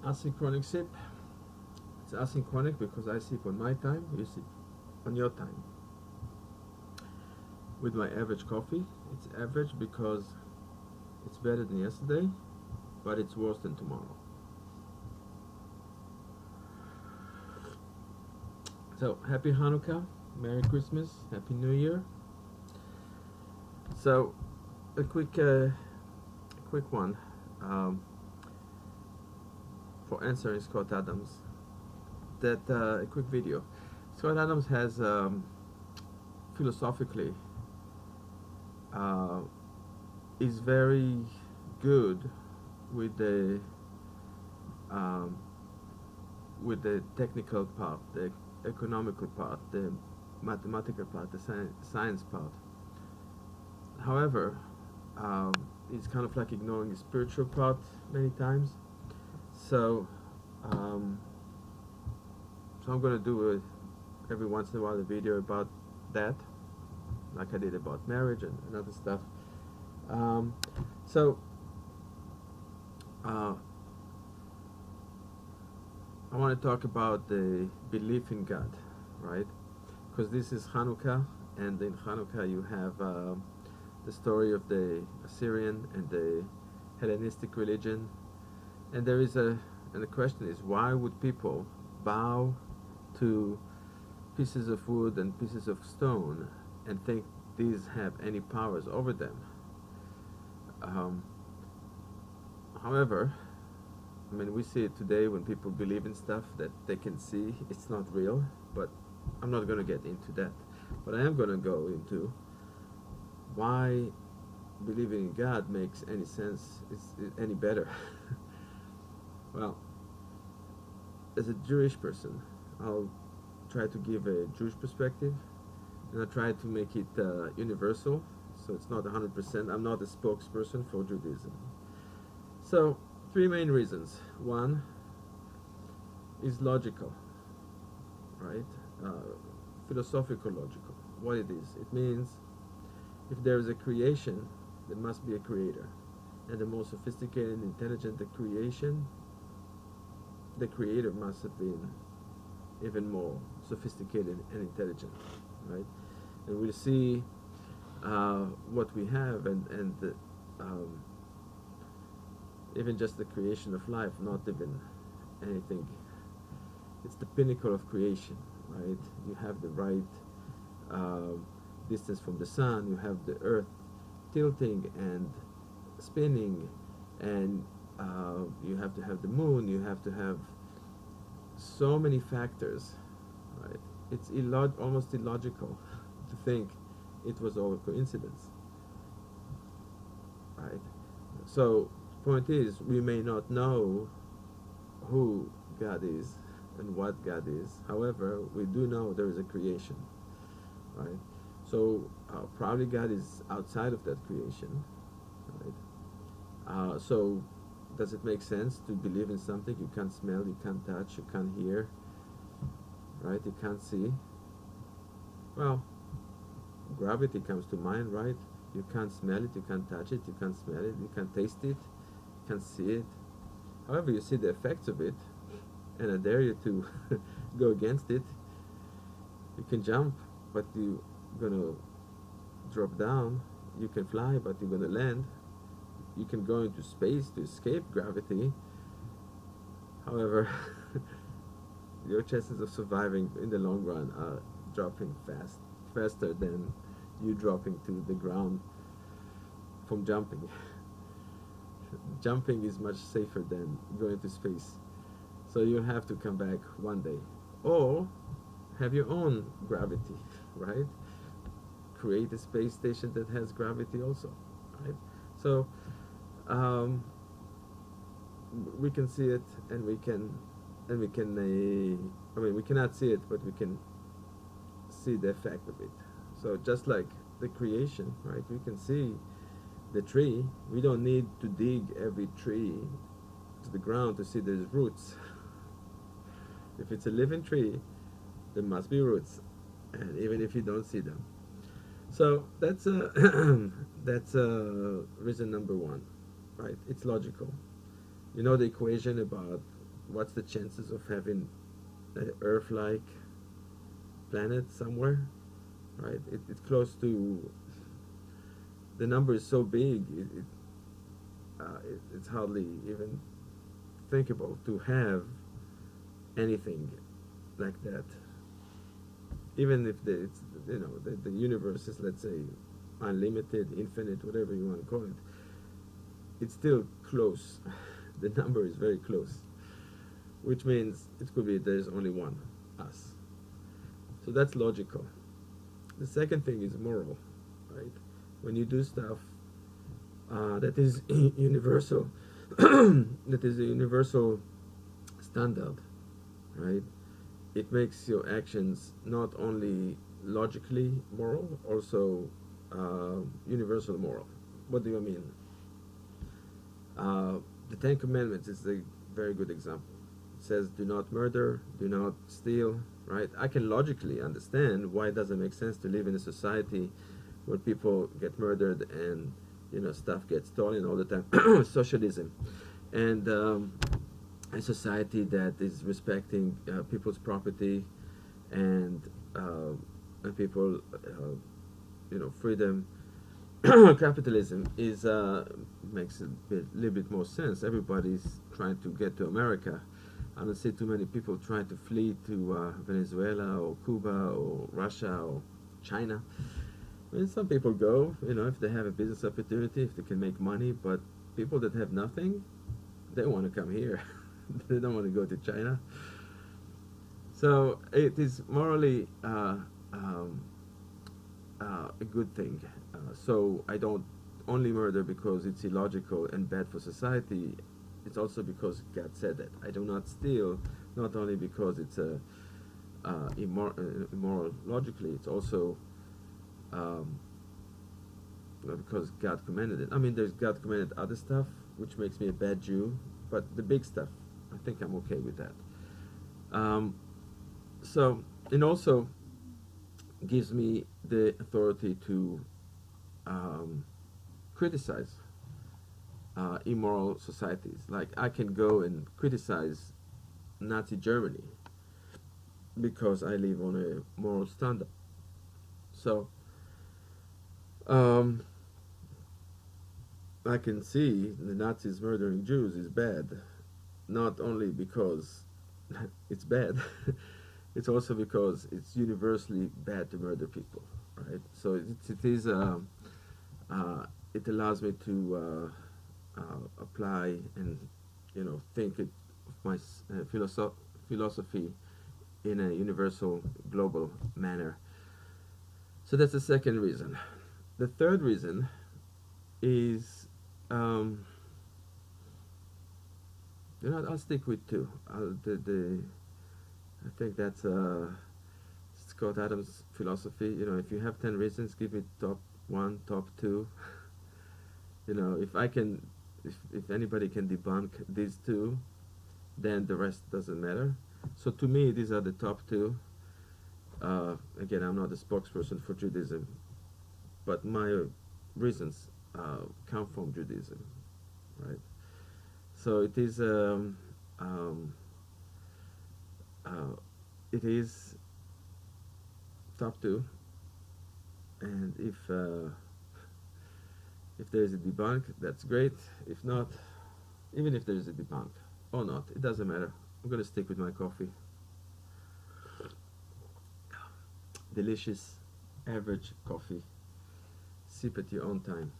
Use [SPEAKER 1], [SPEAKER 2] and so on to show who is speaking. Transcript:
[SPEAKER 1] Asynchronic sip. It's asynchronic because I sip on my time, you sip on your time. With my average coffee, it's average because it's better than yesterday, but it's worse than tomorrow. So, happy Hanukkah, Merry Christmas, Happy New Year. So, a quick one for answering Scott Adams. That a quick video. Scott Adams has philosophically uh, is very good with um, the technical part, the economical part, the mathematical part, the science part. However, it's kind of like ignoring the spiritual part many times. So, um, so I'm gonna do every once in a while a video about that, like I did about marriage and other stuff. Um, so, uh, I want to talk about the belief in God, right? Because this is Hanukkah, and in Hanukkah you have the story of the Assyrian and the Hellenistic religion, and and the question is, why would people bow to pieces of wood and pieces of stone and think these have any powers over them? Um, However, I mean, we see it today when people believe in stuff that they can see it's not real, but I'm not going to get into that. But I am going to go into why believing in God makes any sense, is any better. Well, as a Jewish person, I'll try to give a Jewish perspective, and I try to make it universal, so it's not 100%. I'm not a spokesperson for Judaism. So, three main reasons. One is logical, right? Philosophical logical. What it is? It means if there is a creation, there must be a creator. And the more sophisticated and intelligent the creation, the creator must have been even more sophisticated and intelligent, right? And we'll see what we have, and even just the creation of life, not even anything. It's the pinnacle of creation, right? You have the right uh, distance from the sun, you have the earth tilting and spinning, and you have to have the moon, you have to have so many factors, right? It's almost illogical to think it was all a coincidence, right? So, point is, we may not know who God is and what God is. However, we do know there is a creation, right? So, probably God is outside of that creation, right? So, does it make sense to believe in something you can't smell, you can't touch, you can't hear, right? You can't see? Well, gravity comes to mind, right? You can't smell it, you can't touch it, you can't smell it, you can't taste it, you can't see it. However, you see the effects of it, and I dare you to go against it. You can jump, but you're gonna drop down. You can fly, but you're gonna land. You can go into space to escape gravity. However, your chances of surviving in the long run are dropping faster than you dropping to the ground from jumping. Jumping is much safer than going to space. So you have to come back one day. Or have your own gravity, right? Create a space station that has gravity also, right? So um, we can see it, and we can. I mean, we cannot see it, but we can see the effect of it. So just like the creation, right? We can see the tree. We don't need to dig every tree to the ground to see there's roots. If it's a living tree, there must be roots, and even if you don't see them. So that's that's reason number one, right? It's logical. You know the equation about what's the chances of having an Earth-like planet somewhere, right? It's close to, the number is so big, it's hardly even thinkable to have anything like that. Even if it's, the universe is, let's say, unlimited, infinite, whatever you want to call it, it's still close. The number is very close, which means it could be there's only one us. So that's logical. The second thing is moral, right? When you do stuff that is universal, that is a universal standard, right? It makes your actions not only logically moral, also universal moral. What do I mean? The Ten Commandments is a very good example. It says, do not murder, do not steal, right? I can logically understand why it doesn't make sense to live in a society where people get murdered and stuff gets stolen all the time. Socialism. And a society that is respecting people's property and people, freedom. Capitalism is makes a little bit more sense. Everybody's trying to get to America. I don't see too many people trying to flee to Venezuela or Cuba or Russia or China. I mean, some people go, if they have a business opportunity, if they can make money. But people that have nothing, they want to come here. They don't want to go to China. So it is morally a good thing. So I don't only murder because it's illogical and bad for society. It's also because God said that. I do not steal, not only because it's immoral logically. It's also because God commanded it. I mean, there's God commanded other stuff, which makes me a bad Jew. But the big stuff, I think I'm okay with that. So, and also gives me the authority to criticize immoral societies. Like, I can go and criticize Nazi Germany because I live on a moral standard. So I can see the Nazis murdering Jews is bad, not only because it's bad, it's also because it's universally bad to murder people, right? So it allows me to apply and think of my philosophy in a universal, global manner. So that's the second reason. The third reason is, I'll stick with two. I think that's Scott Adams' philosophy. If you have 10 reasons, give me top one, top two. If anybody can debunk these two, then the rest doesn't matter. So to me, these are the top two. Again, I'm not a spokesperson for Judaism, but my reasons come from Judaism, right? So it is top two, and if there is a debunk, that's great. If not, even if there is a debunk or not, it doesn't matter. I'm gonna stick with my coffee. Delicious, average coffee. Sip at your own time.